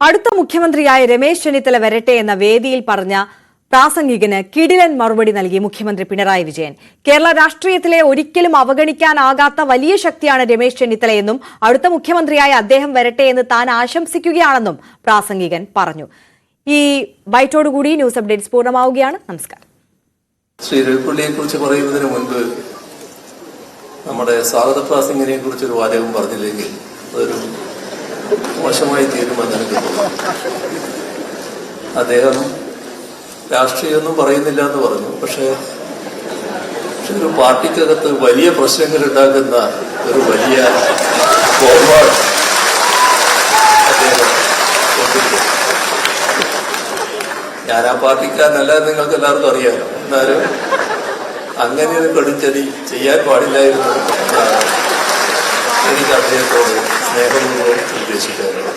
അടുത്ത മുഖ്യമന്ത്രിയായ രമേശ് ചെന്നിത്തല വരട്ടെ എന്ന വേദിയിൽ പറഞ്ഞ പ്രാസംഗികന് കിടിലൻ മറുപടി നൽകി മുഖ്യമന്ത്രി പിണറായി വിജയൻ. കേരള രാഷ്ട്രീയത്തിലെ ഒരിക്കലും അവഗണിക്കാനാകാത്ത വലിയ ശക്തിയാണ് രമേശ് ചെന്നിത്തലയെന്നും അടുത്ത മുഖ്യമന്ത്രിയായ അദ്ദേഹം വരട്ടെ എന്ന് താൻ ആശംസിക്കുകയാണെന്നും പ്രാസംഗികൻ പറഞ്ഞു. ഈ ബൈറ്റോടുകൂടി ന്യൂസ് അപ്ഡേറ്റ്സ് പൂർണ്ണമാവുകയാണ്. നമസ്കാരം. ശ്രീ രവിപുള്ളിയെ കുറിച്ച് പറയുന്നതിന് മുൻപ് നമ്മുടെ സ്വാഗത പ്രാസംഗിനെ കുറിച്ചൊരു വാചകം പറഞ്ഞില്ലെങ്കിൽ അതൊരു മോശമായി തീരുമെന്ന് എനിക്ക് തോന്നുന്നു. അദ്ദേഹം രാഷ്ട്രീയമൊന്നും പറയുന്നില്ല എന്ന് പറഞ്ഞു. പക്ഷെ ഒരു പാർട്ടിക്കകത്ത് വലിയ പ്രശ്നങ്ങൾ ഉണ്ടാക്കുന്ന ഒരു വലിയ ഫോർവേഡ് അദ്ദേഹം. ഞാൻ ആ പാർട്ടിക്കാരനല്ല എന്ന് നിങ്ങൾക്ക് എല്ലാവർക്കും അറിയാമല്ലോ. എന്നാലും അങ്ങനെ ഒരു കടുംചതി ചെയ്യാൻ പാടില്ലായിരുന്നു എന്നാണ് എനിക്ക് അദ്ദേഹത്തോട് സ്നേഹപൂർവ്വം നിർദ്ദേശിക്കാറുള്ളത്.